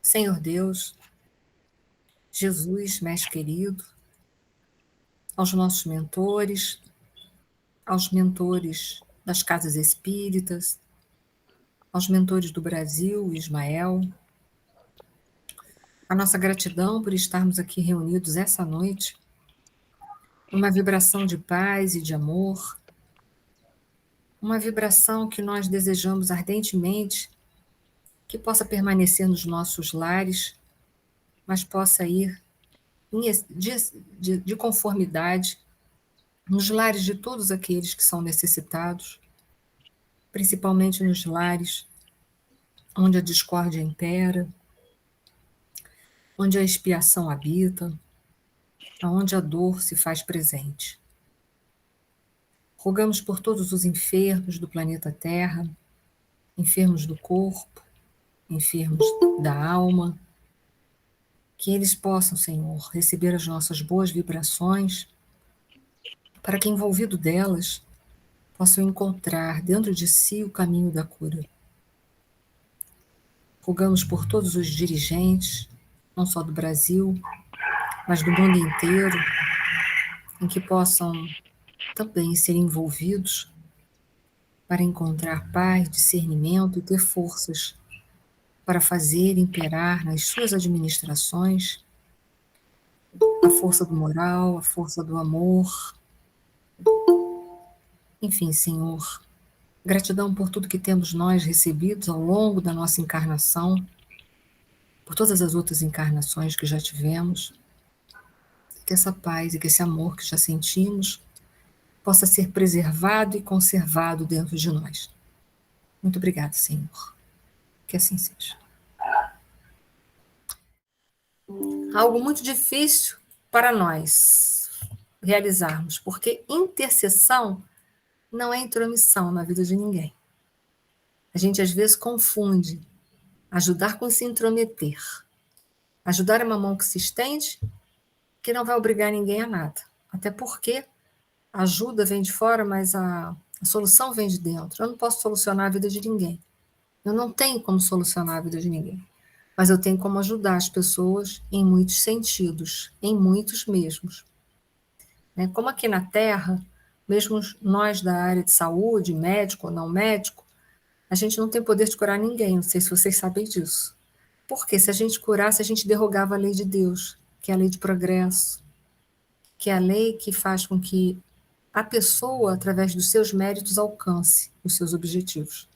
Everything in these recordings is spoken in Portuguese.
Senhor Deus, Jesus, Mestre querido, aos nossos mentores, aos mentores das casas espíritas, aos mentores do Brasil, Ismael, a nossa gratidão por estarmos aqui reunidos essa noite, uma vibração de paz e de amor, uma vibração que nós desejamos ardentemente que possa permanecer nos nossos lares, mas possa ir de conformidade nos lares de todos aqueles que são necessitados, principalmente nos lares onde a discórdia impera, onde a expiação habita, onde a dor se faz presente. Rogamos por todos os enfermos do planeta Terra, enfermos do corpo, enfermos da alma, que eles possam, Senhor, receber as nossas boas vibrações, para que, envolvido delas, possam encontrar dentro de si o caminho da cura. Rogamos por todos os dirigentes, não só do Brasil, mas do mundo inteiro, em que possam também ser envolvidos para encontrar paz, discernimento e ter forças para fazer imperar nas suas administrações a força do moral, a força do amor. Enfim, Senhor, gratidão por tudo que temos nós recebidos ao longo da nossa encarnação, por todas as outras encarnações que já tivemos, que essa paz e que esse amor que já sentimos possa ser preservado e conservado dentro de nós. Muito obrigada, Senhor. Que assim seja. Algo muito difícil para nós realizarmos, porque intercessão não é intromissão na vida de ninguém. A gente às vezes confunde ajudar com se intrometer. Ajudar é uma mão que se estende, que não vai obrigar ninguém a nada. Até porque a ajuda vem de fora, mas a solução vem de dentro. Eu não posso solucionar a vida de ninguém. Eu não tenho como solucionar a vida de ninguém. Mas eu tenho como ajudar as pessoas em muitos sentidos, em muitos mesmos. Como aqui na Terra, mesmo nós da área de saúde, médico ou não médico, a gente não tem poder de curar ninguém, não sei se vocês sabem disso. Porque se a gente curasse, a gente derrogava a lei de Deus, que é a lei de progresso, que é a lei que faz com que a pessoa, através dos seus méritos, alcance os seus objetivos.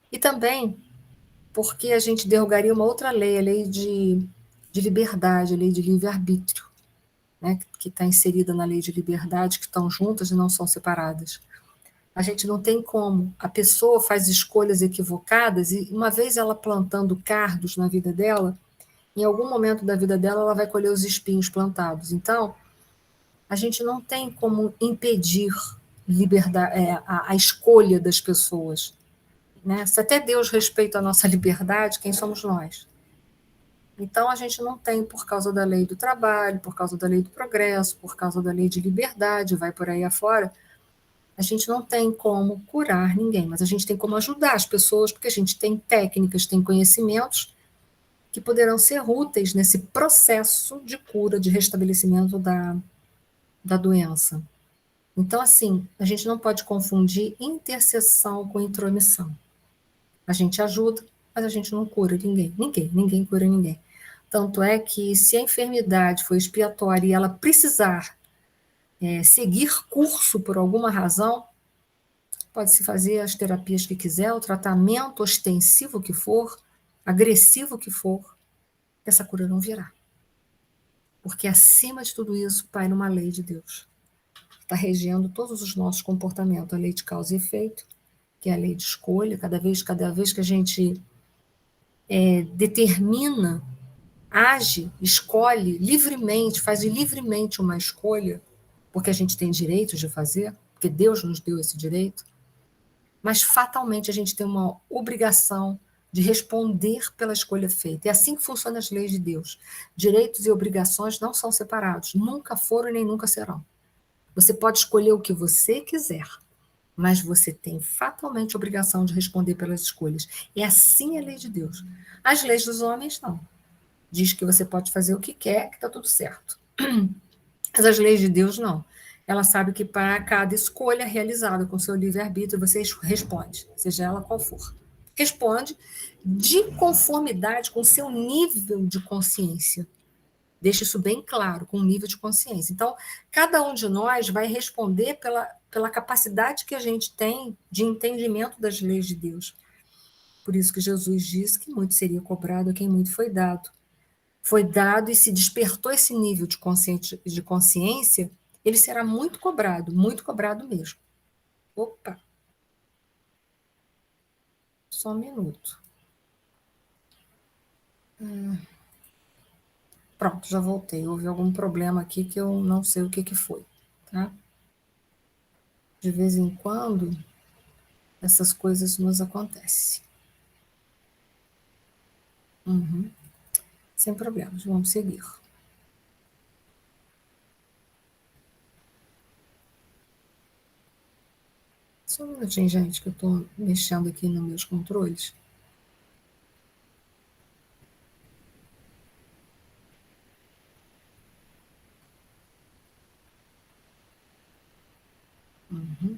E também porque a gente derrogaria uma outra lei, a lei de liberdade, a lei de livre-arbítrio, que está inserida na lei de liberdade, que estão juntas e não são separadas. A gente não tem como. A pessoa faz escolhas equivocadas e, uma vez ela plantando cardos na vida dela, em algum momento da vida dela, ela vai colher os espinhos plantados. Então, a gente não tem como impedir a escolha das pessoas. Se até Deus respeita a nossa liberdade, quem somos nós? Então, a gente não tem, por causa da lei do trabalho, por causa da lei do progresso, por causa da lei de liberdade, vai por aí afora, a gente não tem como curar ninguém, mas a gente tem como ajudar as pessoas, porque a gente tem técnicas, tem conhecimentos que poderão ser úteis nesse processo de cura, de restabelecimento da doença. Então, assim, a gente não pode confundir intercessão com intromissão. A gente ajuda, mas a gente não cura ninguém. Ninguém cura ninguém. Tanto é que, se a enfermidade for expiatória e ela precisar seguir curso por alguma razão, pode-se fazer as terapias que quiser, o tratamento ostensivo que for, agressivo que for, essa cura não virá. Porque, acima de tudo isso, paira uma lei de Deus. Está regendo todos os nossos comportamentos, a lei de causa e efeito, que é a lei de escolha. Cada vez que a gente determina, age, escolhe livremente, faz livremente uma escolha, porque a gente tem direito de fazer, porque Deus nos deu esse direito, mas fatalmente a gente tem uma obrigação de responder pela escolha feita. É assim que funcionam as leis de Deus. Direitos e obrigações não são separados, nunca foram e nem nunca serão. Você pode escolher o que você quiser, mas você tem fatalmente a obrigação de responder pelas escolhas. É assim a lei de Deus. As leis dos homens, não. Diz que você pode fazer o que quer, que está tudo certo. Mas as leis de Deus, não. Ela sabe que para cada escolha realizada com seu livre-arbítrio, você responde, seja ela qual for. Responde de conformidade com seu nível de consciência. Deixa isso bem claro, com o nível de consciência. Então, cada um de nós vai responder pela capacidade que a gente tem de entendimento das leis de Deus. Por isso que Jesus disse que muito seria cobrado a quem muito foi dado. Foi dado e se despertou esse nível de consciência, ele será muito cobrado mesmo. Opa, só um minuto. Pronto, já voltei. Houve algum problema aqui que eu não sei o que foi, tá? De vez em quando, essas coisas nos acontecem. Uhum. Sem problemas, vamos seguir. Só um minutinho, gente, que eu estou mexendo aqui nos meus controles. Uhum.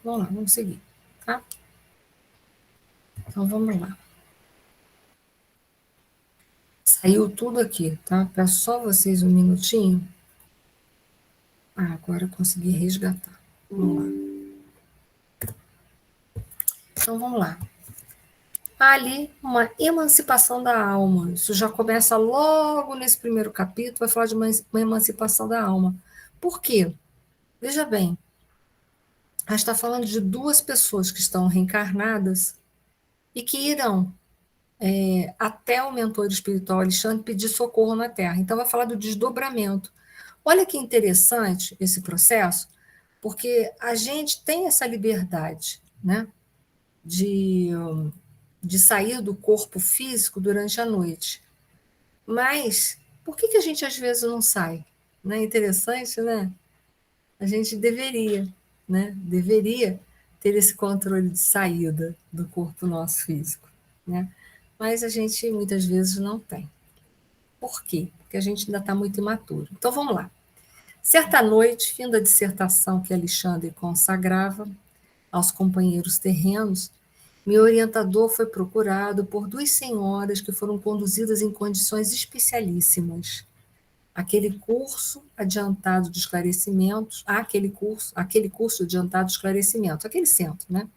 Vamos lá, vamos seguir, tá? Então vamos lá. Saiu tudo aqui, tá? Para só vocês um minutinho. Agora eu consegui resgatar. Vamos lá. Então vamos lá. Há ali uma emancipação da alma. Isso já começa logo nesse primeiro capítulo, vai falar de uma emancipação da alma. Por quê? Veja bem, a gente está falando de duas pessoas que estão reencarnadas e que irão até o mentor espiritual Alexandre pedir socorro na Terra. Então, vai falar do desdobramento. Olha que interessante esse processo, porque a gente tem essa liberdade, né, de, de sair do corpo físico durante a noite. Mas por que a gente às vezes não sai? Não é interessante, né? A gente deveria, né? Deveria ter esse controle de saída do corpo nosso físico, né? Mas a gente muitas vezes não tem. Por quê? Porque a gente ainda está muito imaturo. Então vamos lá. Certa noite, fim da dissertação que Alexandre consagrava aos companheiros terrenos, meu orientador foi procurado por duas senhoras que foram conduzidas em condições especialíssimas. Aquele curso adiantado de esclarecimento, aquele centro, né?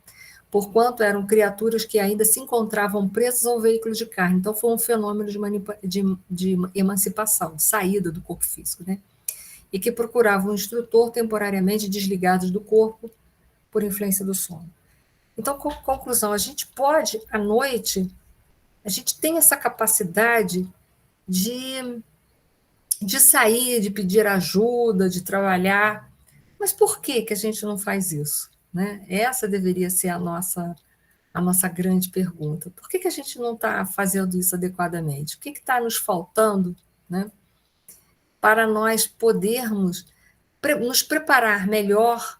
Porquanto eram criaturas que ainda se encontravam presas ao veículo de carne. Então, foi um fenômeno de emancipação, de saída do corpo físico, né? E que procuravam um instrutor temporariamente desligados do corpo por influência do sono. Então, conclusão, a gente pode, à noite, a gente tem essa capacidade de sair, de pedir ajuda, de trabalhar. Mas por que a gente não faz isso? Né? Essa deveria ser a nossa grande pergunta. Por que a gente não está fazendo isso adequadamente? O que está nos faltando, né, para nós podermos nos preparar melhor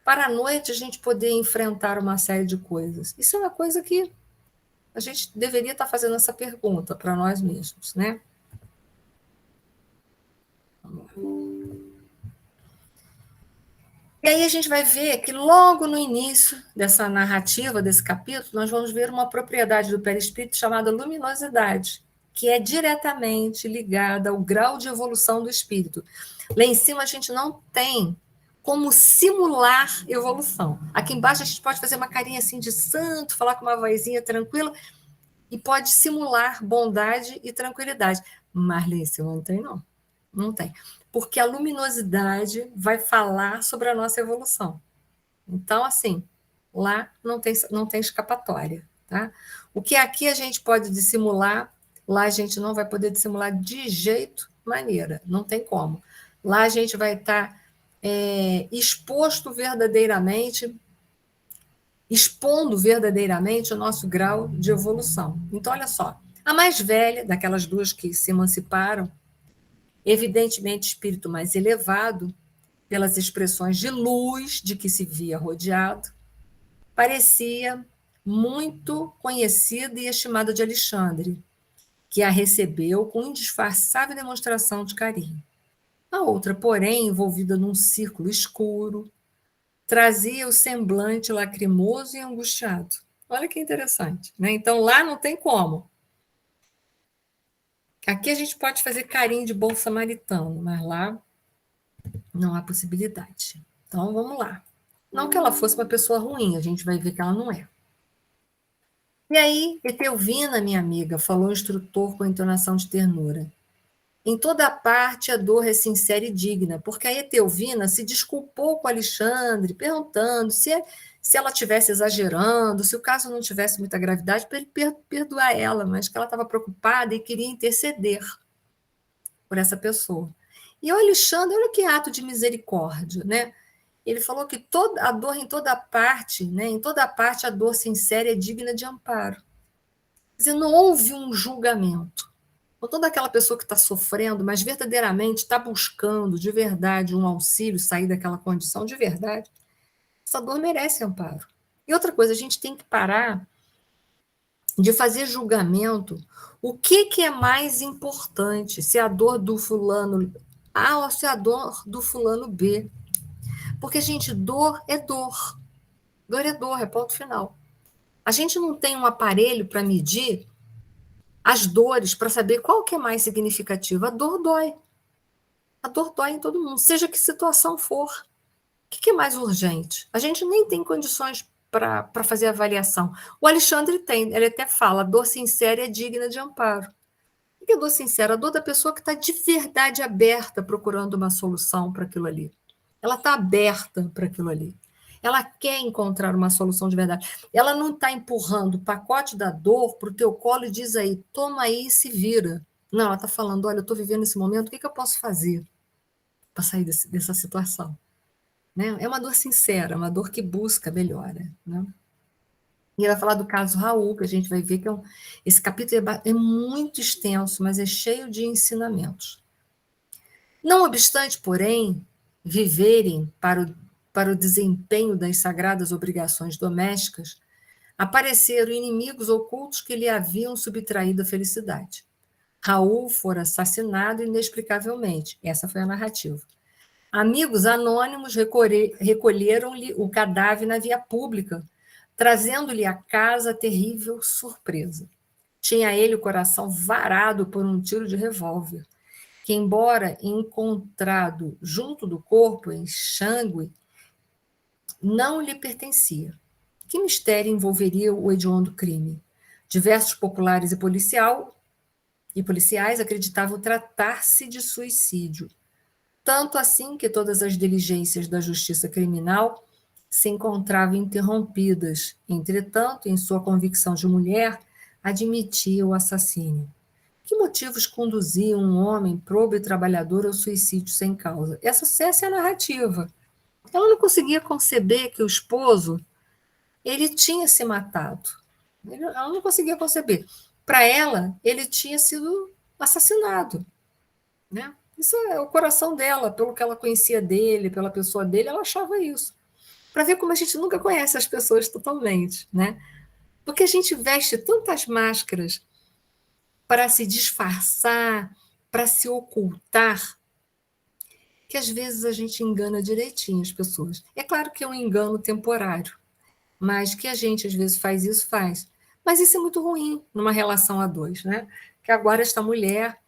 para a noite a gente poder enfrentar uma série de coisas? Isso é uma coisa que a gente deveria estar fazendo essa pergunta para nós mesmos, né? E aí a gente vai ver que logo no início dessa narrativa, desse capítulo, nós vamos ver uma propriedade do perispírito chamada luminosidade, que é diretamente ligada ao grau de evolução do espírito. Lá em cima a gente não tem como simular evolução. Aqui embaixo a gente pode fazer uma carinha assim de santo, falar com uma vozinha tranquila e pode simular bondade e tranquilidade. Mas lá em cima não tem, não. Não tem. Porque a luminosidade vai falar sobre a nossa evolução. Então, assim, lá não tem escapatória. Tá? O que aqui a gente pode dissimular, lá a gente não vai poder dissimular de jeito maneira. Não tem como. Lá a gente vai estar exposto verdadeiramente expondo verdadeiramente o nosso grau de evolução. Então, olha só, a mais velha, daquelas duas que se emanciparam, evidentemente espírito mais elevado, pelas expressões de luz de que se via rodeado, parecia muito conhecida e estimada de Alexandre, que a recebeu com indisfarçável demonstração de carinho. A outra, porém, envolvida num círculo escuro, trazia o semblante lacrimoso e angustiado. Olha que interessante, né? Então lá não tem como. Aqui a gente pode fazer carinho de bom samaritano, mas lá não há possibilidade. Então vamos lá. Não que ela fosse uma pessoa ruim, a gente vai ver que ela não é. E aí, Etelvina, minha amiga, falou o instrutor com entonação de ternura. Em toda parte a dor é sincera e digna, porque a Etelvina se desculpou com Alexandre, perguntando se ela estivesse exagerando, se o caso não tivesse muita gravidade, para ele perdoar ela, mas que ela estava preocupada e queria interceder por essa pessoa. E o Alexandre, olha que ato de misericórdia, né? Ele falou que toda a dor em toda parte, né? Em toda parte a dor sincera é digna de amparo. Quer dizer, não houve um julgamento. Ou toda aquela pessoa que está sofrendo, mas verdadeiramente está buscando de verdade um auxílio, sair daquela condição de verdade, essa dor merece amparo. E outra coisa, a gente tem que parar de fazer julgamento. O que é mais importante? Se a dor do fulano A ou se a dor do fulano B? Porque, gente, dor é dor. Dor, é ponto final. A gente não tem um aparelho para medir as dores, para saber qual que é mais significativa. A dor dói. A dor dói em todo mundo, seja que situação for. O que é mais urgente? A gente nem tem condições para fazer avaliação. O Alexandre tem, ele até fala, a dor sincera é digna de amparo. O que é dor sincera? A dor da pessoa que está de verdade aberta procurando uma solução para aquilo ali. Ela está aberta para aquilo ali. Ela quer encontrar uma solução de verdade. Ela não está empurrando o pacote da dor para o teu colo e diz aí, toma aí e se vira. Não, ela está falando, olha, eu estou vivendo esse momento, o que eu posso fazer para sair dessa situação? Né? É uma dor sincera, uma dor que busca melhora. Né? E ela vai falar do caso Raul, que a gente vai ver que esse capítulo é muito extenso, mas é cheio de ensinamentos. Não obstante, porém, viverem para o desempenho das sagradas obrigações domésticas, apareceram inimigos ocultos que lhe haviam subtraído a felicidade. Raul fora assassinado inexplicavelmente. Essa foi a narrativa. Amigos anônimos recolheram-lhe o cadáver na via pública, trazendo-lhe à casa terrível surpresa. Tinha ele o coração varado por um tiro de revólver, que, embora encontrado junto do corpo, em sangue, não lhe pertencia. Que mistério envolveria o hediondo crime? Diversos populares e policiais acreditavam tratar-se de suicídio, tanto assim que todas as diligências da justiça criminal se encontravam interrompidas. Entretanto, em sua convicção de mulher, admitia o assassínio. Que motivos conduziam um homem probo e trabalhador ao suicídio sem causa? Essa é a narrativa. Ela não conseguia conceber que o esposo ele tinha se matado. Ela não conseguia conceber. Para ela, ele tinha sido assassinado. Né? Isso é o coração dela, pelo que ela conhecia dele, pela pessoa dele, ela achava isso. Para ver como a gente nunca conhece as pessoas totalmente, né? Porque a gente veste tantas máscaras para se disfarçar, para se ocultar, que às vezes a gente engana direitinho as pessoas. É claro que é um engano temporário, mas que a gente às vezes faz isso, faz. Mas isso é muito ruim numa relação a dois, né? Que agora esta mulher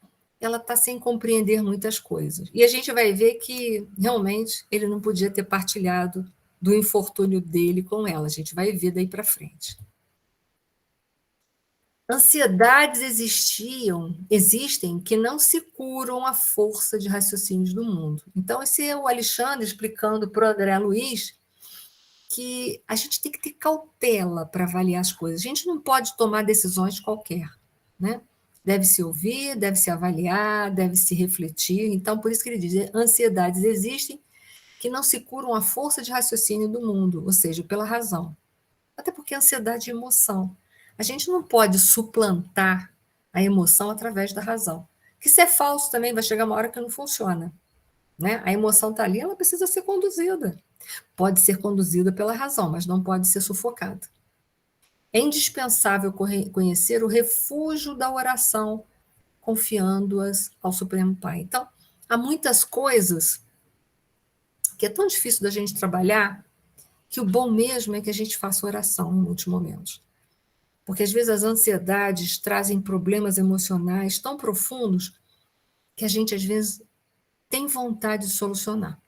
ela está sem compreender muitas coisas. E a gente vai ver que realmente ele não podia ter partilhado do infortúnio dele com ela. A gente vai ver daí para frente. Ansiedades existem que não se curam à força de raciocínios do mundo. Então, esse é o Alexandre explicando para o André Luiz que a gente tem que ter cautela para avaliar as coisas. A gente não pode tomar decisões qualquer, né? Deve-se ouvir, deve-se avaliar, deve-se refletir. Então, por isso que ele diz, ansiedades existem que não se curam à força de raciocínio do mundo, ou seja, pela razão. Até porque a ansiedade é emoção. A gente não pode suplantar a emoção através da razão. Que se é falso também vai chegar uma hora que não funciona. Né? A emoção está ali, ela precisa ser conduzida. Pode ser conduzida pela razão, mas não pode ser sufocada. É indispensável conhecer o refúgio da oração, confiando-as ao Supremo Pai. Então, há muitas coisas que é tão difícil da gente trabalhar que o bom mesmo é que a gente faça oração em muitos momentos. Porque às vezes as ansiedades trazem problemas emocionais tão profundos que a gente às vezes tem vontade de solucionar.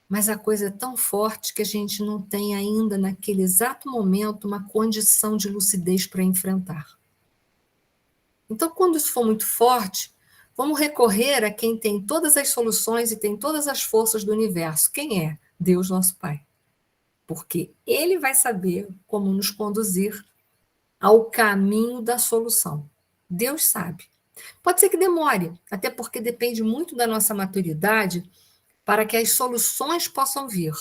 Mas a coisa é tão forte que a gente não tem ainda, naquele exato momento, uma condição de lucidez para enfrentar. Então, quando isso for muito forte, vamos recorrer a quem tem todas as soluções e tem todas as forças do universo. Quem é? Deus, nosso Pai. Porque Ele vai saber como nos conduzir ao caminho da solução. Deus sabe. Pode ser que demore, até porque depende muito da nossa maturidade para que as soluções possam vir.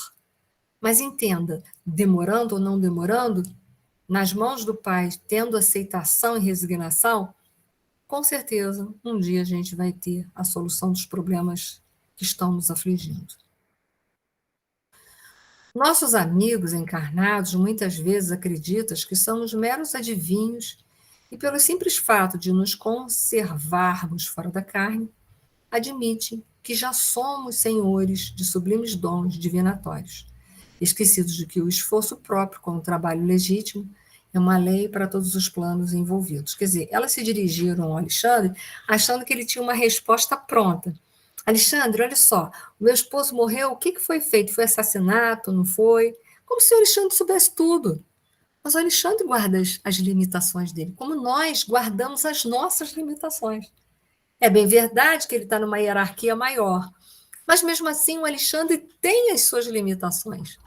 Mas entenda, demorando ou não demorando, nas mãos do Pai, tendo aceitação e resignação, com certeza, um dia a gente vai ter a solução dos problemas que estão nos afligindo. Nossos amigos encarnados muitas vezes acreditam que somos meros adivinhos e, pelo simples fato de nos conservarmos fora da carne, admitem que já somos senhores de sublimes dons divinatórios, esquecidos de que o esforço próprio com o trabalho legítimo é uma lei para todos os planos envolvidos. Quer dizer, elas se dirigiram ao Alexandre achando que ele tinha uma resposta pronta. Alexandre, olha só, o meu esposo morreu, o que foi feito? Foi assassinato, não foi? Como se o Alexandre soubesse tudo. Mas o Alexandre guarda as limitações dele, como nós guardamos as nossas limitações. É bem verdade que ele está numa hierarquia maior, mas mesmo assim o Alexandre tem as suas limitações.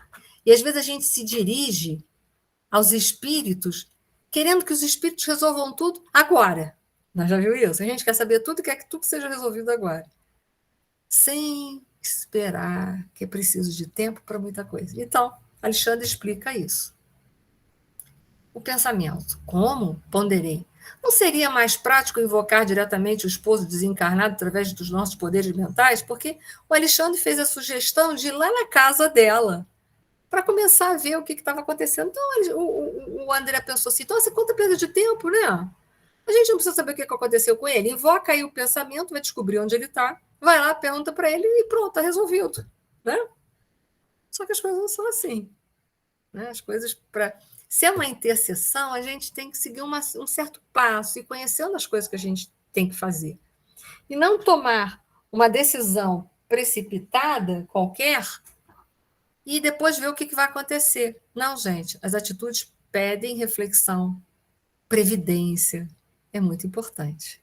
E às vezes a gente se dirige aos espíritos querendo que os espíritos resolvam tudo agora. Nós já viu isso? A gente quer saber tudo e quer que tudo seja resolvido agora. Sem esperar que é preciso de tempo para muita coisa. Então, Alexandre explica isso. O pensamento. Como? Ponderei. Não seria mais prático invocar diretamente o esposo desencarnado através dos nossos poderes mentais? Porque o Alexandre fez a sugestão de ir lá na casa dela para começar a ver o que estava acontecendo. Então, o André pensou assim: nossa, quanta perda de tempo, né? A gente não precisa saber o que aconteceu com ele. Invoca aí o pensamento, vai descobrir onde ele está, vai lá, pergunta para ele e pronto, está resolvido. Né? Só que as coisas não são assim. Né? As coisas, para ser uma intercessão, a gente tem que seguir um certo passo e conhecendo as coisas que a gente tem que fazer. E não tomar uma decisão precipitada, qualquer, e depois ver o que vai acontecer. Não, gente, as atitudes pedem reflexão, previdência. É muito importante.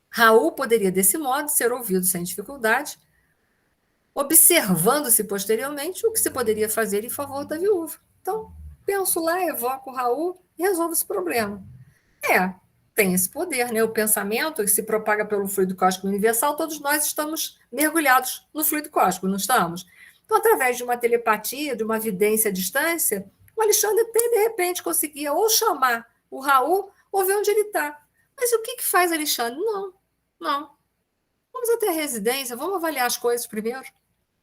Raul poderia, desse modo, ser ouvido sem dificuldade, observando-se posteriormente o que se poderia fazer em favor da viúva. Então, penso lá, evoco o Raul e resolvo esse problema. Tem esse poder, né? O pensamento que se propaga pelo fluido cósmico universal, todos nós estamos mergulhados no fluido cósmico, não estamos? Então, através de uma telepatia, de uma vidência à distância, o Alexandre até, de repente, conseguia ou chamar o Raul ou ver onde ele está. Mas o que faz Alexandre? Não. Vamos até a residência, vamos avaliar as coisas primeiro.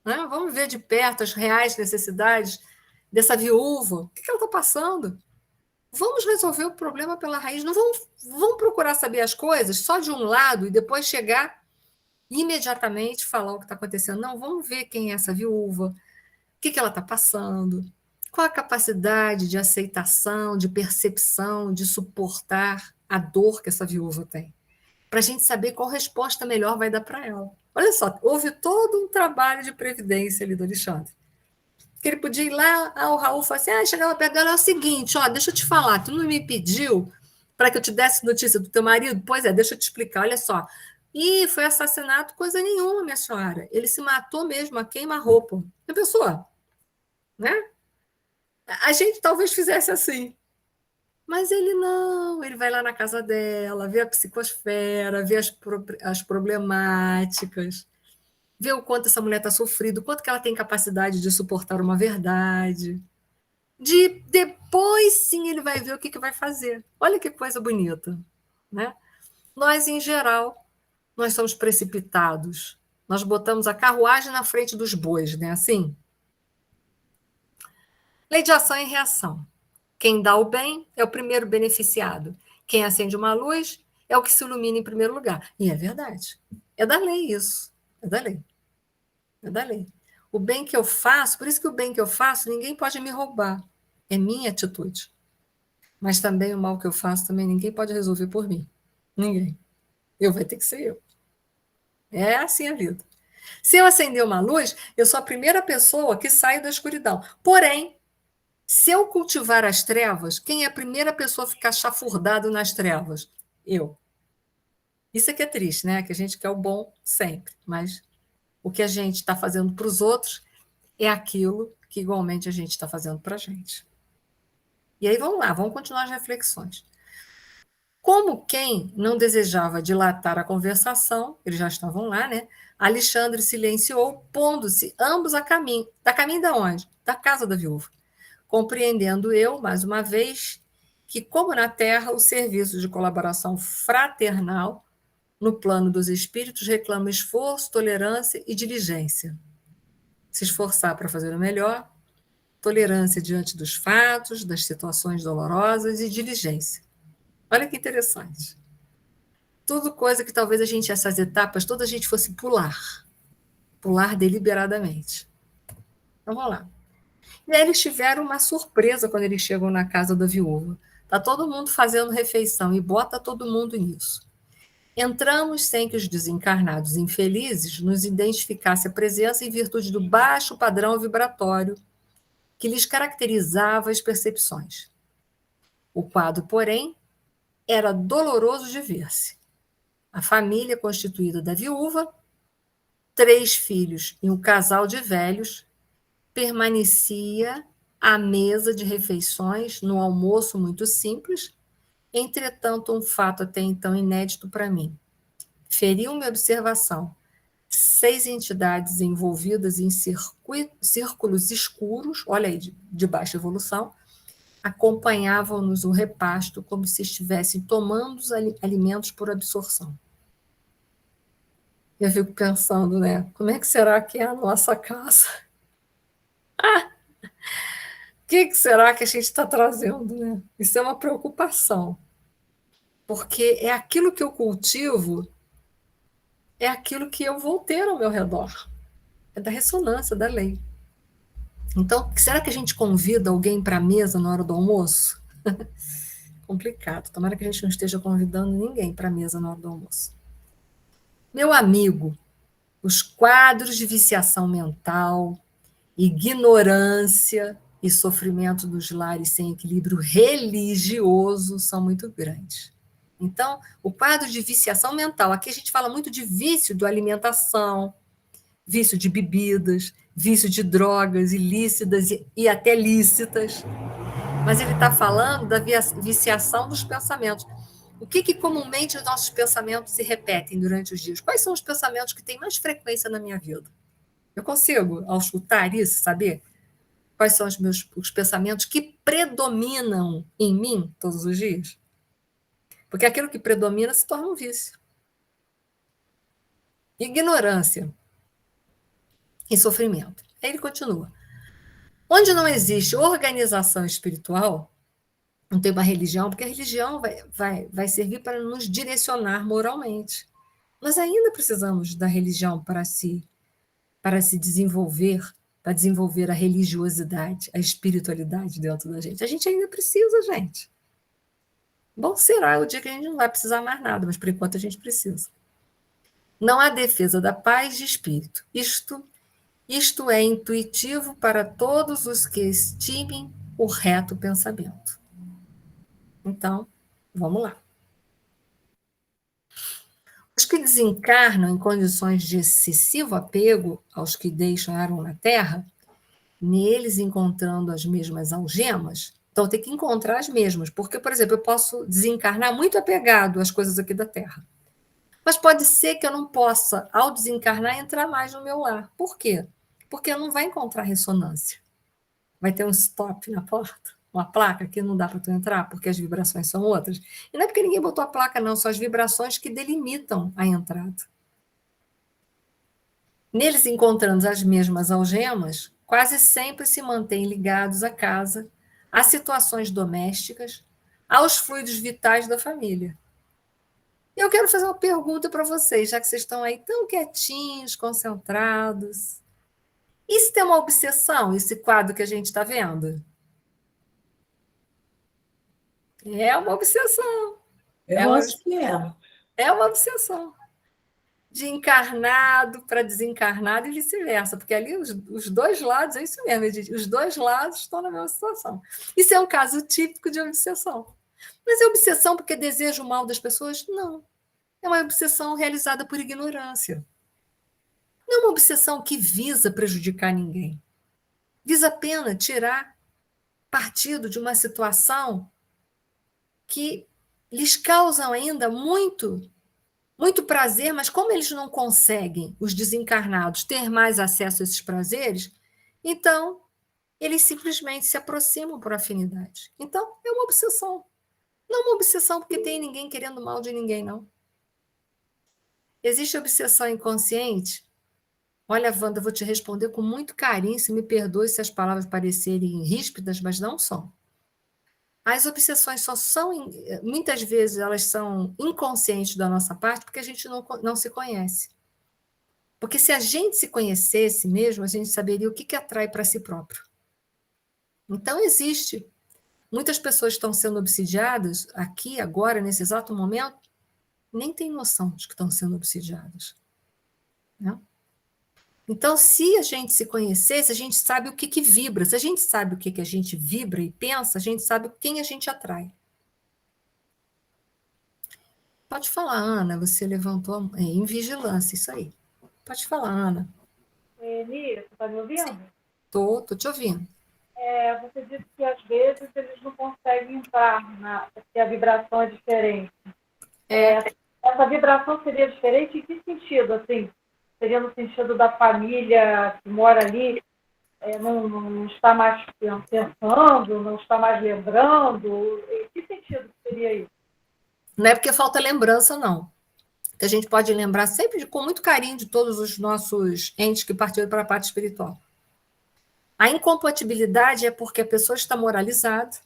Né? Vamos ver de perto as reais necessidades dessa viúva. O que ela está passando? Vamos resolver o problema pela raiz. Não vamos procurar saber as coisas só de um lado e depois chegar imediatamente falar o que está acontecendo. Não, vamos ver quem é essa viúva, o que ela está passando, qual a capacidade de aceitação, de percepção, de suportar a dor que essa viúva tem, para a gente saber qual resposta melhor vai dar para ela. Olha só, houve todo um trabalho de previdência ali do Alexandre. Que ele podia ir lá, o Raul falou assim, chegava perto dela, é o seguinte, deixa eu te falar, tu não me pediu para que eu te desse notícia do teu marido? Pois é, deixa eu te explicar, olha só. E foi assassinato, coisa nenhuma, minha senhora. Ele se matou mesmo, a queima-roupa. Já pensou? Né? A gente talvez fizesse assim. Mas ele não, ele vai lá na casa dela, vê a psicosfera, vê as problemáticas, vê o quanto essa mulher está sofrida, o quanto que ela tem capacidade de suportar uma verdade. Depois sim ele vai ver o que vai fazer. Olha que coisa bonita, né? Nós, em geral, nós somos precipitados. Nós botamos a carruagem na frente dos bois, né? Assim. Lei de ação e reação. Quem dá o bem é o primeiro beneficiado. Quem acende uma luz é o que se ilumina em primeiro lugar. E é verdade. É da lei isso. É da lei. É da lei. O bem que eu faço, por isso que o bem que eu faço, ninguém pode me roubar. É minha atitude. Mas também o mal que eu faço, também ninguém pode resolver por mim. Ninguém. Eu vai ter que ser eu. É assim a vida. Se eu acender uma luz, eu sou a primeira pessoa que sai da escuridão. Porém, se eu cultivar as trevas, quem é a primeira pessoa a ficar chafurdado nas trevas? Eu. Isso é que é triste, né? Que a gente quer o bom sempre, mas o que a gente está fazendo para os outros é aquilo que igualmente a gente está fazendo para a gente. E aí vamos lá, vamos continuar as reflexões. Como quem não desejava dilatar a conversação, eles já estavam lá, né? Alexandre silenciou, pondo-se ambos a caminho. Da caminho de onde? Da casa da viúva. Compreendendo eu, mais uma vez, que, como na Terra, o serviço de colaboração fraternal no plano dos espíritos reclama esforço, tolerância e diligência. Se esforçar para fazer o melhor, tolerância diante dos fatos, das situações dolorosas e diligência. Olha que interessante. Tudo coisa que talvez a gente, essas etapas, toda a gente fosse pular deliberadamente. Então, vamos lá. E aí eles tiveram uma surpresa quando eles chegam na casa da viúva. Está todo mundo fazendo refeição e bota todo mundo nisso. Entramos sem que os desencarnados infelizes nos identificasse a presença em virtude do baixo padrão vibratório que lhes caracterizava as percepções. O quadro, porém, era doloroso de ver-se. A família constituída da viúva, 3 filhos e um casal de velhos, permanecia à mesa de refeições, no almoço muito simples, entretanto, um fato até então inédito para mim. Feriu minha observação. 6 entidades envolvidas em círculos escuros, olha aí, de baixa evolução, acompanhavam-nos o repasto como se estivessem tomando os alimentos por absorção. Eu fico pensando, né? Como é que será que é a nossa casa? O que será que a gente está trazendo, né? Isso é uma preocupação, porque é aquilo que eu cultivo, é aquilo que eu vou ter ao meu redor. É da ressonância da lei. Então, será que a gente convida alguém para a mesa na hora do almoço? Complicado. Tomara que a gente não esteja convidando ninguém para a mesa na hora do almoço. Meu amigo, os quadros de viciação mental, ignorância e sofrimento dos lares sem equilíbrio religioso são muito grandes. Então, o quadro de viciação mental, aqui a gente fala muito de vício de alimentação, vício de bebidas, vício de drogas ilícitas e até lícitas, mas ele está falando da viciação dos pensamentos. O que comumente os nossos pensamentos se repetem durante os dias? Quais são os pensamentos que têm mais frequência na minha vida? Eu consigo, ao escutar isso, saber quais são os pensamentos que predominam em mim todos os dias? Porque aquilo que predomina se torna um vício. Ignorância e sofrimento. Aí ele continua. Onde não existe organização espiritual, não tem uma religião, porque a religião vai servir para nos direcionar moralmente. Nós ainda precisamos da religião para se desenvolver, para desenvolver a religiosidade, a espiritualidade dentro da gente. A gente ainda precisa, gente. Bom será o dia que a gente não vai precisar mais nada, mas por enquanto a gente precisa. Não há defesa da paz de espírito. Isto é intuitivo para todos os que estimem o reto pensamento. Então, vamos lá. Os que desencarnam em condições de excessivo apego aos que deixaram na Terra, neles encontrando as mesmas algemas, então tem que encontrar as mesmas, porque, por exemplo, eu posso desencarnar muito apegado às coisas aqui da Terra. Mas pode ser que eu não possa, ao desencarnar, entrar mais no meu lar. Por quê? Porque eu não vai encontrar ressonância. vai ter um stop na porta, uma placa que não dá para tu entrar, porque as vibrações são outras. E não é porque ninguém botou a placa, não, são as vibrações que delimitam a entrada. Neles encontrando as mesmas algemas, quase sempre se mantêm ligados à casa, a situações domésticas, aos fluidos vitais da família. Eu quero fazer uma pergunta para vocês, já que vocês estão aí tão quietinhos, concentrados. E se tem uma obsessão, esse quadro que a gente está vendo? É uma obsessão. É Eu uma, acho que é. é uma obsessão. De encarnado para desencarnado e vice-versa, porque ali os dois lados, é isso mesmo, Edith, os dois lados estão na mesma situação. Isso é um caso típico de obsessão. Mas é obsessão porque deseja o mal das pessoas? Não. É uma obsessão realizada por ignorância. Não é uma obsessão que visa prejudicar ninguém. Visa apenas tirar partido de uma situação que lhes causa ainda muito prazer, mas como eles não conseguem, os desencarnados, ter mais acesso a esses prazeres, então eles simplesmente se aproximam por afinidade. Então, é uma obsessão. Não uma obsessão porque tem ninguém querendo mal de ninguém, não. Existe obsessão inconsciente? Olha, Wanda, eu vou te responder com muito carinho, se me perdoe se as palavras parecerem ríspidas, mas não são. As obsessões só são, muitas vezes, elas são inconscientes da nossa parte porque a gente não se conhece. Porque se a gente se conhecesse mesmo, a gente saberia o que atrai para si próprio. Então, existe. Muitas pessoas estão sendo obsidiadas aqui, agora, nesse exato momento, nem têm noção de que estão sendo obsidiadas. Né? Então, se a gente se conhecesse, a gente sabe o que vibra. Se a gente sabe o que a gente vibra e pensa, a gente sabe quem a gente atrai. Pode falar, Ana, você levantou em vigilância, isso aí. Pode falar, Ana. Nia, você está me ouvindo? Tô te ouvindo. Você disse que às vezes eles não conseguem entrar, porque a vibração é diferente. Essa vibração seria diferente em que sentido? Assim, seria no sentido da família que mora ali, não está mais pensando, não está mais lembrando? Em que sentido seria isso? Não é porque falta lembrança, não. Que a gente pode lembrar sempre com muito carinho de todos os nossos entes que partiram para a parte espiritual. A incompatibilidade é porque a pessoa está moralizada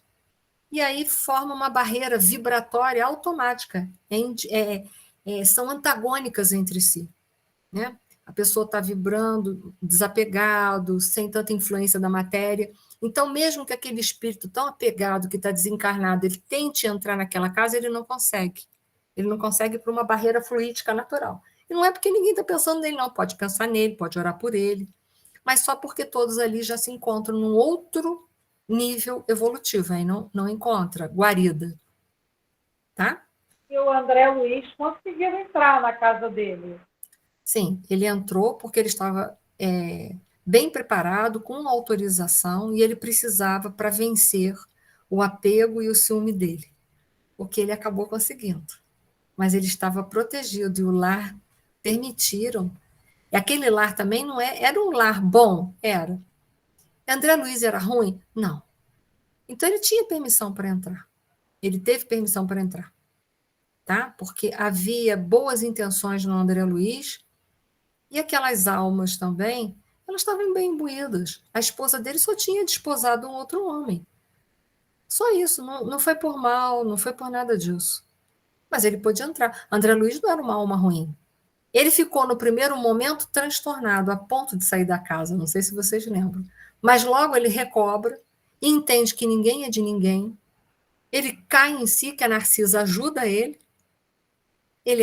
e aí forma uma barreira vibratória automática. São antagônicas entre si. Né? A pessoa está vibrando, desapegado, sem tanta influência da matéria. Então, mesmo que aquele espírito tão apegado, que está desencarnado, ele tente entrar naquela casa, ele não consegue. Ele não consegue por uma barreira fluídica natural. E não é porque ninguém está pensando nele, não. Pode pensar nele, pode orar por ele, mas só porque todos ali já se encontram num outro nível evolutivo, aí não encontra guarida. Tá? E o André Luiz conseguiu entrar na casa dele. Sim, ele entrou porque ele estava bem preparado, com autorização, e ele precisava para vencer o apego e o ciúme dele, o que ele acabou conseguindo. Mas ele estava protegido e o lar permitiram. E aquele lar também não era um lar bom, era. André Luiz era ruim? Não. Então ele tinha permissão para entrar. Ele teve permissão para entrar. Tá? Porque havia boas intenções no André Luiz. E aquelas almas também, elas estavam bem imbuídas. A esposa dele só tinha desposado um outro homem. Só isso, não foi por mal, não foi por nada disso. Mas ele pôde entrar. André Luiz não era uma alma ruim. Ele ficou no primeiro momento transtornado, a ponto de sair da casa, não sei se vocês lembram. Mas logo ele recobra e entende que ninguém é de ninguém. Ele cai em si, que a Narcisa ajuda ele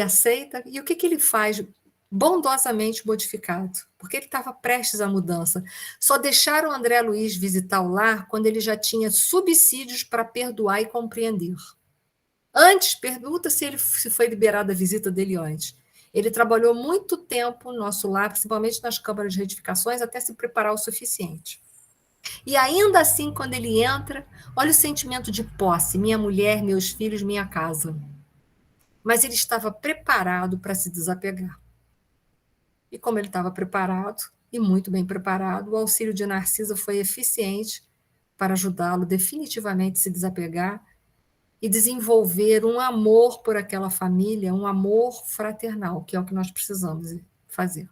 aceita, e o que ele faz? Bondosamente modificado, porque ele estava prestes à mudança. Só deixaram o André Luiz visitar o lar quando ele já tinha subsídios para perdoar e compreender. Antes, pergunta se foi liberada a visita dele antes. Ele trabalhou muito tempo no nosso lar, principalmente nas câmaras de retificações, até se preparar o suficiente. E ainda assim, quando ele entra, olha o sentimento de posse: minha mulher, meus filhos, minha casa. Mas ele estava preparado para se desapegar. E como ele estava preparado, e muito bem preparado, o auxílio de Narcisa foi eficiente para ajudá-lo definitivamente a se desapegar e desenvolver um amor por aquela família, um amor fraternal, que é o que nós precisamos fazer.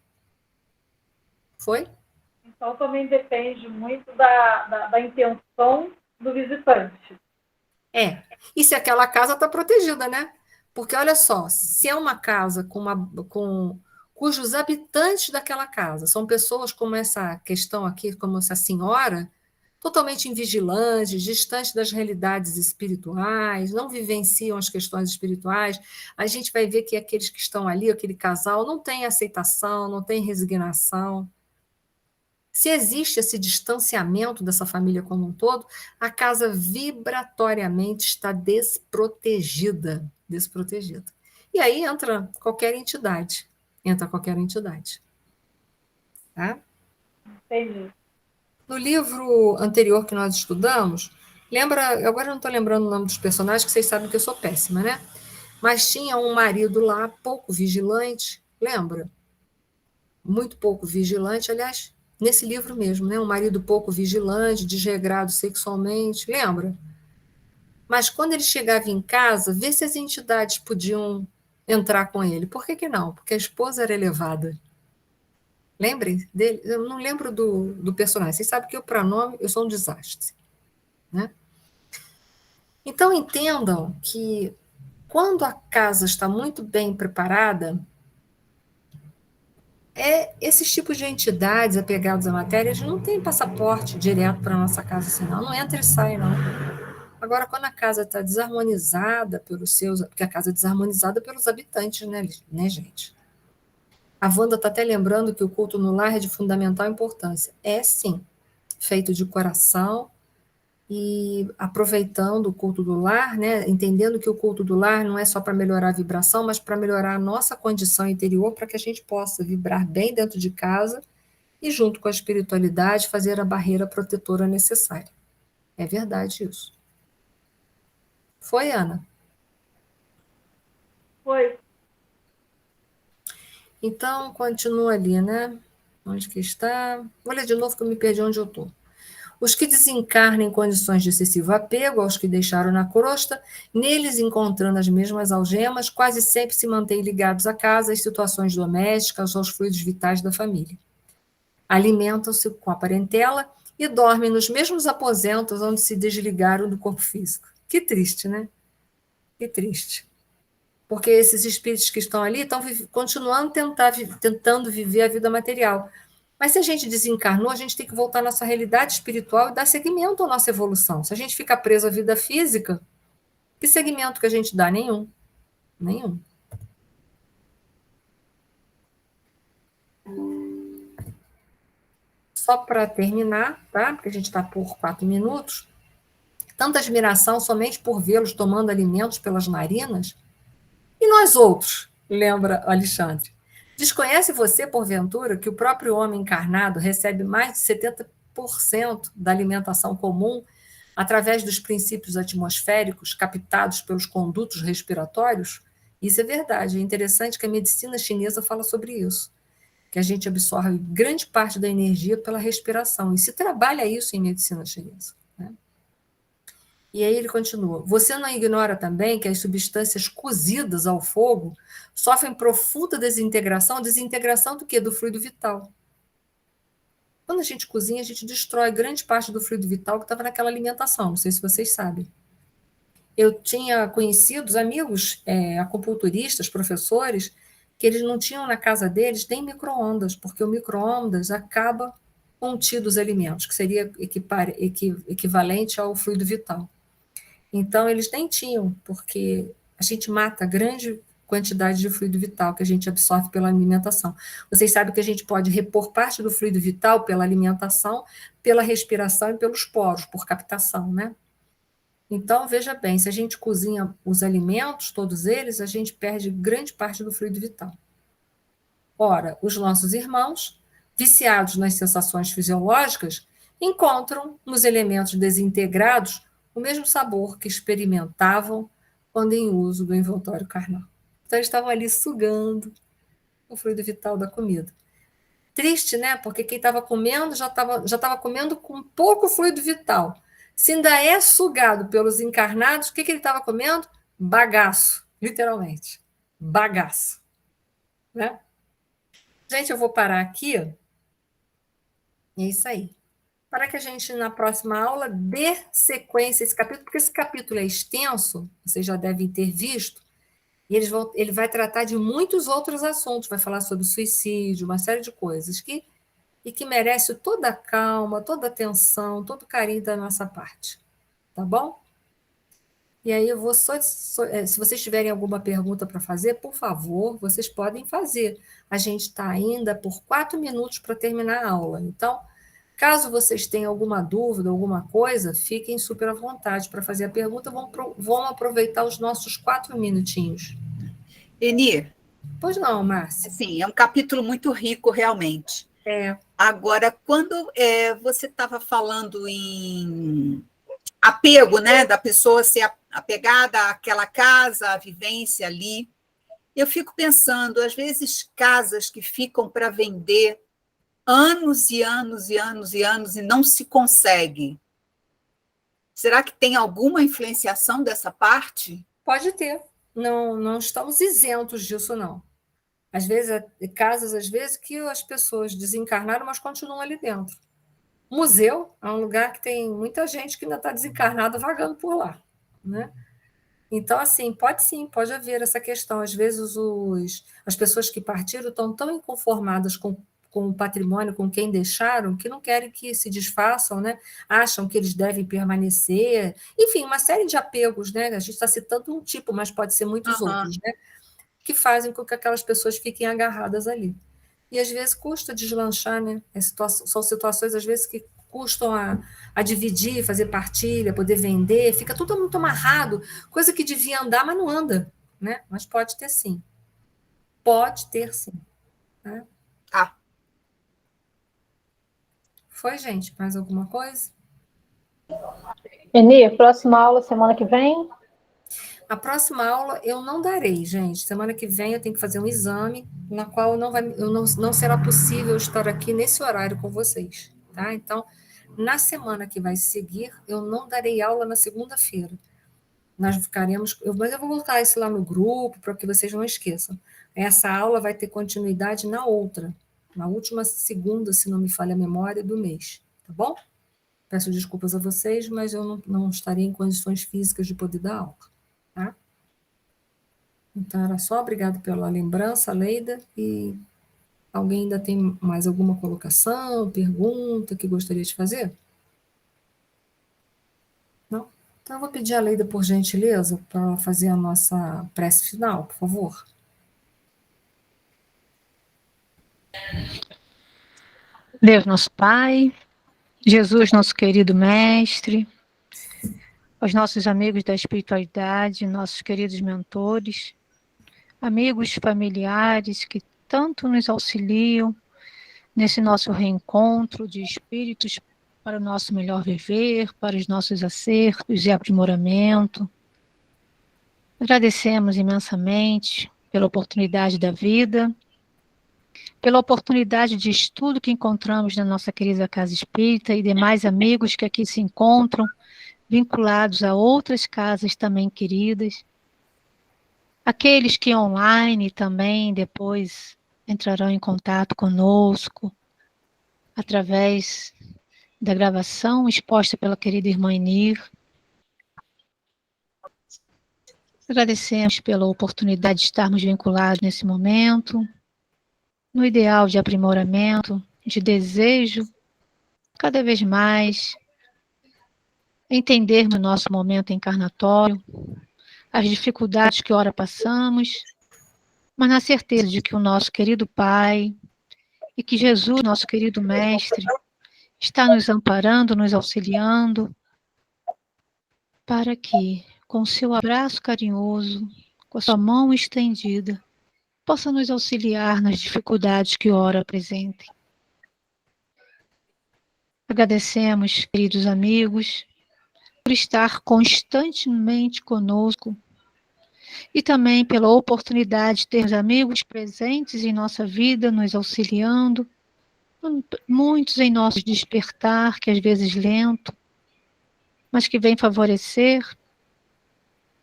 Foi? Então, também depende muito da intenção do visitante. E se aquela casa está protegida, né? Porque, olha só, se é uma casa cujos habitantes daquela casa são pessoas como essa questão aqui, como essa senhora, totalmente invigilantes, distantes das realidades espirituais, não vivenciam as questões espirituais, a gente vai ver que aqueles que estão ali, aquele casal, não tem aceitação, não tem resignação. Se existe esse distanciamento dessa família como um todo, a casa vibratoriamente está desprotegida. Desprotegida. E aí entra qualquer entidade. Tá? Entendi. No livro anterior que nós estudamos, lembra, agora eu não estou lembrando o nome dos personagens, que vocês sabem que eu sou péssima, né? Mas tinha um marido lá, pouco vigilante, lembra? Muito pouco vigilante, aliás, nesse livro mesmo, né? Um marido pouco vigilante, desregrado sexualmente, lembra? Mas quando ele chegava em casa, vê se as entidades podiam entrar com ele. Por que não? Porque a esposa era elevada. Lembrem dele? Eu não lembro do personagem. Vocês sabem que eu, para nome, eu sou um desastre. Né? Então, entendam que quando a casa está muito bem preparada, esses tipos de entidades apegados à matéria, eles não têm passaporte direto para a nossa casa, assim, não entra e sai, não. Agora, quando a casa está desarmonizada pelos seus, porque a casa é desarmonizada pelos habitantes, né, gente? A Wanda está até lembrando que o culto no lar é de fundamental importância. É sim, feito de coração e aproveitando o culto do lar, né, entendendo que o culto do lar não é só para melhorar a vibração, mas para melhorar a nossa condição interior, para que a gente possa vibrar bem dentro de casa e, junto com a espiritualidade, fazer a barreira protetora necessária. É verdade isso. Foi, Ana? Foi. Então, continua ali, né? Onde que está? Vou ler de novo que eu me perdi onde eu estou. Os que desencarnam em condições de excessivo apego aos que deixaram na crosta, neles encontrando as mesmas algemas, quase sempre se mantêm ligados à casa, às situações domésticas, aos fluidos vitais da família. Alimentam-se com a parentela e dormem nos mesmos aposentos onde se desligaram do corpo físico. Que triste, né? Que triste. Porque esses espíritos que estão ali estão continuando tentando viver a vida material. Mas se a gente desencarnou, a gente tem que voltar à nossa realidade espiritual e dar seguimento à nossa evolução. Se a gente fica preso à vida física, que segmento que a gente dá? Nenhum. Nenhum. Só para terminar, tá? Porque a gente está por 4 minutos. Tanta admiração somente por vê-los tomando alimentos pelas narinas. E nós outros? Lembra Alexandre? Desconhece você, porventura, que o próprio homem encarnado recebe mais de 70% da alimentação comum através dos princípios atmosféricos captados pelos condutos respiratórios? Isso é verdade. É interessante que a medicina chinesa fala sobre isso, que a gente absorve grande parte da energia pela respiração. E se trabalha isso em medicina chinesa. Né? E aí ele continua. Você não ignora também que as substâncias cozidas ao fogo sofrem profunda desintegração. Desintegração do quê? Do fluido vital. Quando a gente cozinha, a gente destrói grande parte do fluido vital que estava naquela alimentação. Não sei se vocês sabem. Eu tinha conhecidos, amigos, acupunturistas, professores, que eles não tinham na casa deles nem micro-ondas, porque o micro-ondas acaba contido os alimentos, que seria equivalente ao fluido vital. Então, eles nem tinham, porque a gente mata grande quantidade de fluido vital que a gente absorve pela alimentação. Vocês sabem que a gente pode repor parte do fluido vital pela alimentação, pela respiração e pelos poros, por captação, né? Então, veja bem, se a gente cozinha os alimentos, todos eles, a gente perde grande parte do fluido vital. Ora, os nossos irmãos, viciados nas sensações fisiológicas, encontram nos elementos desintegrados o mesmo sabor que experimentavam quando em uso do envoltório carnal. Então, eles estavam ali sugando o fluido vital da comida. Triste, né? Porque quem estava comendo já estava comendo com pouco fluido vital. Se ainda é sugado pelos encarnados, o que ele estava comendo? Bagaço, literalmente. Bagaço. Né? Gente, eu vou parar aqui. É isso aí. Para que a gente, na próxima aula, dê sequência a esse capítulo, porque esse capítulo é extenso, vocês já devem ter visto, e ele vai tratar de muitos outros assuntos, vai falar sobre suicídio, uma série de coisas, e que merece toda a calma, toda a atenção, todo o carinho da nossa parte. Tá bom? E aí eu vou se vocês tiverem alguma pergunta para fazer, por favor, vocês podem fazer. A gente está ainda por 4 minutos para terminar a aula. Então, caso vocês tenham alguma dúvida, alguma coisa, fiquem super à vontade para fazer a pergunta. Vamos aproveitar os nossos 4 minutinhos. Eni. Pois não, Márcia. Sim, é um capítulo muito rico, realmente. Agora, quando você estava falando em apego, né, da pessoa ser apegada àquela casa, à vivência ali, eu fico pensando, às vezes, casas que ficam para vender anos e anos e anos e anos e não se consegue. Será que tem alguma influenciação dessa parte? Pode ter. Não estamos isentos disso, não. Às vezes, casas, às vezes, que as pessoas desencarnaram, mas continuam ali dentro. Museu é um lugar que tem muita gente que ainda está desencarnada vagando por lá, né? Então, assim, pode haver essa questão. Às vezes, as pessoas que partiram estão tão inconformadas com o patrimônio, com quem deixaram, que não querem que se desfaçam, né? Acham que eles devem permanecer. Enfim, uma série de apegos, né? A gente está citando um tipo, mas pode ser muitos outros, né? Que fazem com que aquelas pessoas fiquem agarradas ali. E às vezes custa deslanchar, né? São situações, às vezes, que custam a dividir, fazer partilha, poder vender, fica tudo muito amarrado, coisa que devia andar, mas não anda, né? Mas pode ter sim. Pode ter sim. Né? Foi, gente? Mais alguma coisa? Eni, próxima aula semana que vem? A próxima aula eu não darei, gente. Semana que vem eu tenho que fazer um exame, na qual não será possível estar aqui nesse horário com vocês, tá? Então, na semana que vai seguir, eu não darei aula na segunda-feira. Nós ficaremos, mas eu vou colocar isso lá no grupo para que vocês não esqueçam. Essa aula vai ter continuidade na outra, na última segunda, se não me falha a memória, do mês, tá bom? Peço desculpas a vocês, mas eu não estarei em condições físicas de poder dar aula, tá? Então, era só obrigado pela lembrança, Leida, e alguém ainda tem mais alguma colocação, pergunta que gostaria de fazer? Não? Então, eu vou pedir a Leida, por gentileza, para fazer a nossa prece final, por favor. Deus nosso Pai, Jesus nosso querido Mestre, aos nossos amigos da espiritualidade, nossos queridos mentores, amigos familiares que tanto nos auxiliam nesse nosso reencontro de espíritos para o nosso melhor viver, para os nossos acertos e aprimoramento. Agradecemos imensamente pela oportunidade da vida, pela oportunidade de estudo que encontramos na nossa querida Casa Espírita e demais amigos que aqui se encontram, vinculados a outras casas também queridas. Aqueles que online também depois entrarão em contato conosco, através da gravação exposta pela querida irmã Enir. Agradecemos pela oportunidade de estarmos vinculados nesse momento, no ideal de aprimoramento, de desejo, cada vez mais, entendermos o nosso momento encarnatório, as dificuldades que ora passamos, mas na certeza de que o nosso querido Pai e que Jesus, nosso querido Mestre, está nos amparando, nos auxiliando, para que, com seu abraço carinhoso, com a sua mão estendida, possa nos auxiliar nas dificuldades que ora apresentem. Agradecemos, queridos amigos, por estar constantemente conosco e também pela oportunidade de ter amigos presentes em nossa vida, nos auxiliando, muitos em nosso despertar, que às vezes lento, mas que vem favorecer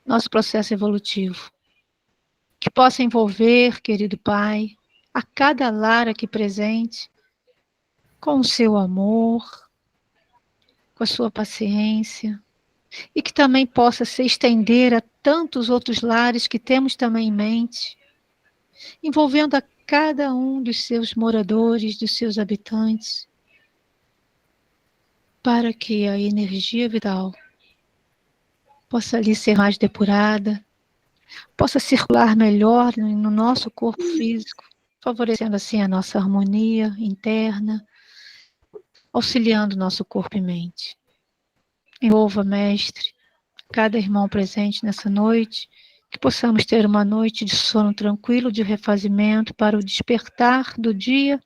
nosso processo evolutivo. Que possa envolver, querido Pai, a cada lar aqui presente, com o seu amor, com a sua paciência, e que também possa se estender a tantos outros lares que temos também em mente, envolvendo a cada um dos seus moradores, dos seus habitantes, para que a energia vital possa ali ser mais depurada, possa circular melhor no nosso corpo físico, favorecendo assim a nossa harmonia interna, auxiliando nosso corpo e mente. Envolva, Mestre, cada irmão presente nessa noite, que possamos ter uma noite de sono tranquilo, de refazimento, para o despertar do dia,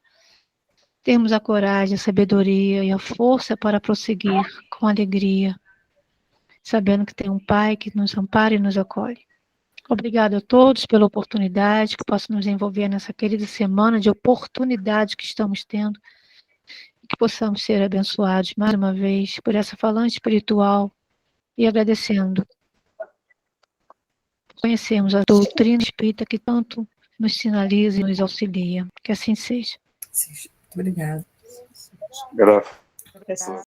termos a coragem, a sabedoria e a força para prosseguir com alegria, sabendo que tem um Pai que nos ampara e nos acolhe. Obrigado a todos pela oportunidade, que possa nos envolver nessa querida semana de oportunidades que estamos tendo, e que possamos ser abençoados mais uma vez por essa falange espiritual, e agradecendo. Conhecemos a doutrina espírita que tanto nos sinaliza e nos auxilia. Que assim seja. Obrigada. Graças.